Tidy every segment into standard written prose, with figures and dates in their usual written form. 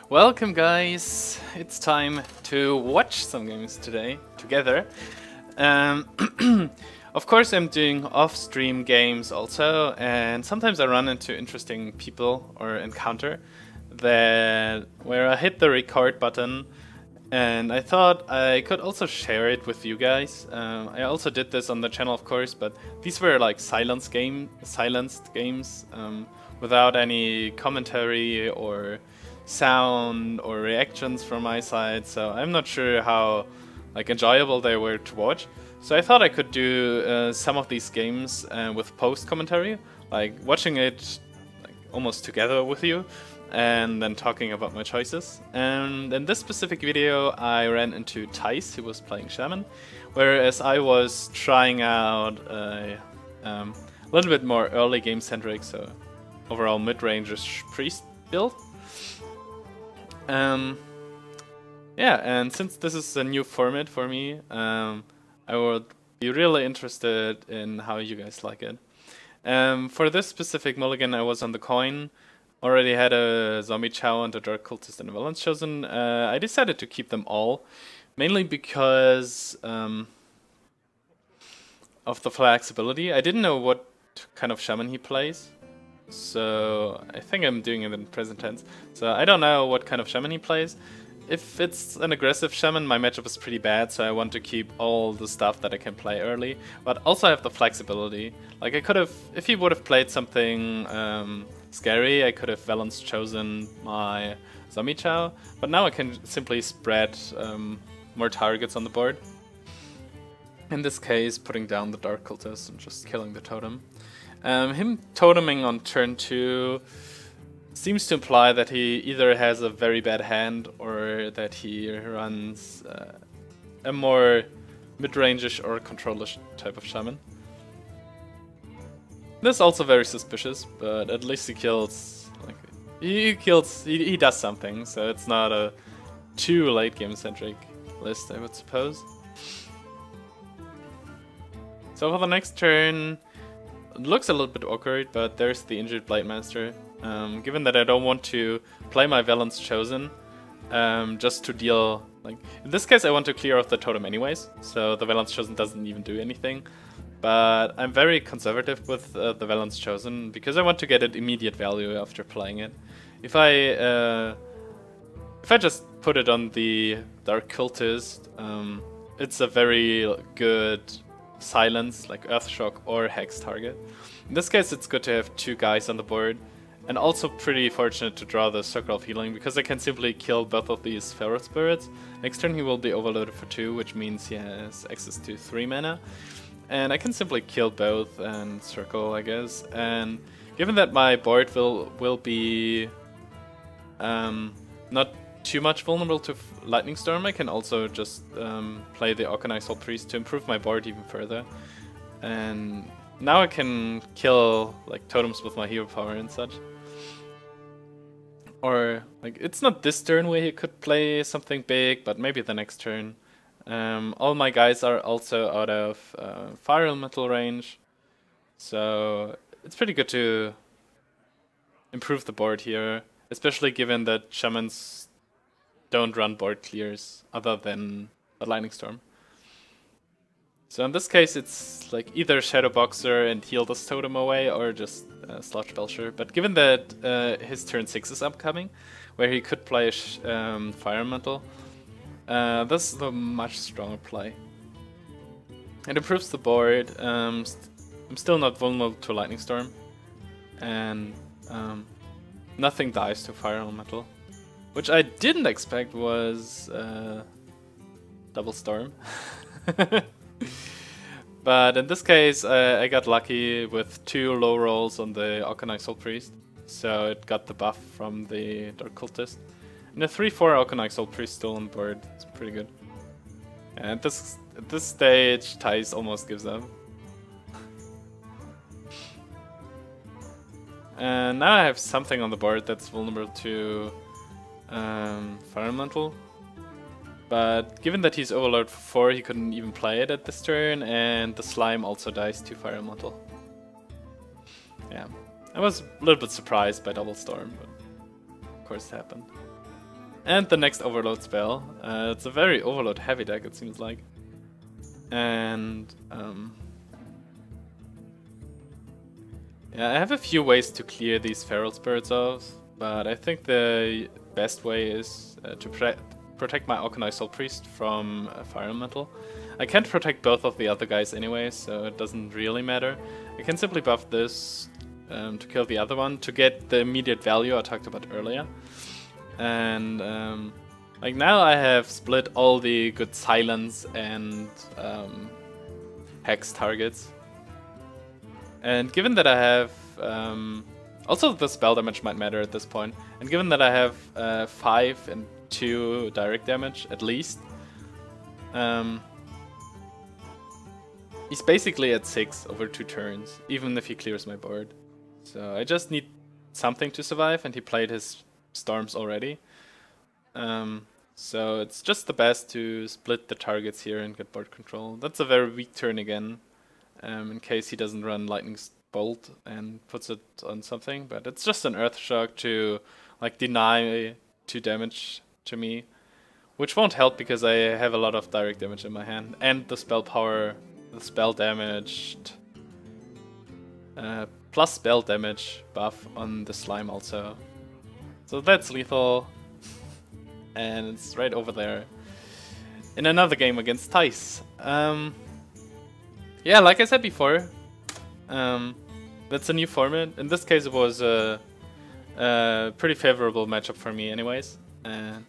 Welcome guys! It's time to watch some games today, together. Of course I'm doing off-stream games also, and sometimes I run into interesting people or encounter where I hit the record button, and I thought I could also share it with you guys. I also did this on the channel of course, but these were like silenced games without any commentary or sound or reactions from my side, so I'm not sure how enjoyable they were to watch. So I thought I could do some of these games with post commentary, like watching it almost together with you and then talking about my choices. And in this specific video I ran into Thijs, who was playing Shaman, whereas I was trying out a little bit more early game centric, so overall mid-range priest build. Yeah, and since this is a new format for me, I would be really interested in how you guys like it. For this specific mulligan I was on the coin, already had a zombie chow and a dark cultist and a balance chosen. I decided to keep them all, mainly because of the flexibility. I didn't know what kind of shaman he plays. So I think I'm doing it in present tense. So I don't know what kind of shaman he plays. If it's an aggressive shaman, my matchup is pretty bad, so I want to keep all the stuff that I can play early, but also have the flexibility. Like I could have, if he would have played something scary, I could have balance chosen my zombie chow, but now I can simply spread more targets on the board. In this case, putting down the dark cultist and just killing the totem. Him toteming on turn 2 seems to imply that he either has a very bad hand or that he runs a more mid-range-ish or control-ish type of shaman. This is also very suspicious, but at least he kills, he does something, so it's not a too late game centric list, I would suppose. So for the next turn, it looks a little bit awkward, but there's the injured Blightmaster. Given that I don't want to play my Valence Chosen, just to deal, in this case I want to clear off the totem anyways, so the Valence Chosen doesn't even do anything. But I'm very conservative with the Valence Chosen, because I want to get an immediate value after playing it. If I just put it on the Dark Cultist, it's a very good silence, like Earthshock or Hex target. In this case it's good to have two guys on the board, and also pretty fortunate to draw the Circle of Healing, because I can simply kill both of these Feral Spirits. Next turn he will be overloaded for 2, which means he has access to 3 mana. And I can simply kill both and circle, I guess. And given that my board will be not too much vulnerable to Lightning Storm, I can also just play the Organized Soul Priest to improve my board even further. And now I can kill totems with my hero power and such. Or it's not this turn where he could play something big, but maybe the next turn. All my guys are also out of fire elemental range, so it's pretty good to improve the board here, especially given that shamans don't run board clears other than the Lightning Storm. So in this case it's either Shadow Boxer and heal this totem away, or just Sludge Belcher. But given that his turn 6 is upcoming, where he could play Fire Elemental, this is a much stronger play. It improves the board. I'm still not vulnerable to Lightning Storm, and nothing dies to Fire Elemental, which I didn't expect was Double Storm. But in this case I got lucky with 2 low rolls on the Organized Soul Priest, so it got the buff from the Dark Cultist. And a 3/4 Organized Soul Priest still on board. It's pretty good. And at this stage, Thijs almost gives up. And now I have something on the board that's vulnerable to Fire Elemental. But given that he's overloaded for 4, he couldn't even play it at this turn, and the slime also dies to Fire Elemental. Yeah, I was a little bit surprised by Double Storm, but of course it happened. And the next Overload spell. It's a very Overload heavy deck, it seems like. And yeah, I have a few ways to clear these Feral Spirits off, but I think the best way is to protect my Arcanine Soul Priest from Fire Elemental. I can't protect both of the other guys anyway, so it doesn't really matter. I can simply buff this to kill the other one to get the immediate value I talked about earlier. And like now I have split all the good silence and hex targets. And given that I have also the spell damage might matter at this point, and given that I have 5 and 2 direct damage at least, he's basically at 6 over 2 turns, even if he clears my board. So I just need something to survive, and he played his storms already. So it's just the best to split the targets here and get board control. That's a very weak turn again, in case he doesn't run Lightning Bolt and puts it on something. But it's just an Earth Shock to like deny 2 damage to me, which won't help because I have a lot of direct damage in my hand, and the spell power, the spell damaged plus spell damage buff on the slime also. So that's lethal, and it's right over there in another game against Thijs. Yeah, like I said before, that's a new format. In this case it was a pretty favorable matchup for me anyways, and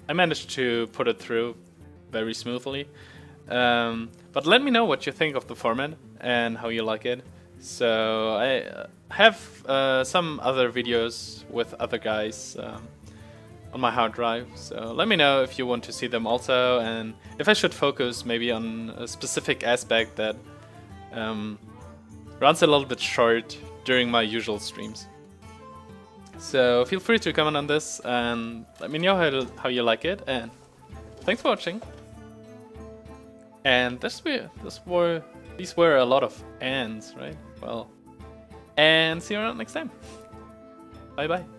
I managed to put it through very smoothly. But let me know what you think of the format and how you like it. So I have some other videos with other guys on my hard drive, so let me know if you want to see them also, and if I should focus maybe on a specific aspect that runs a little bit short during my usual streams. So feel free to comment on this and let me know how you like it, and thanks for watching. And these were a lot of ands, right? Well, and see you around next time. Bye bye.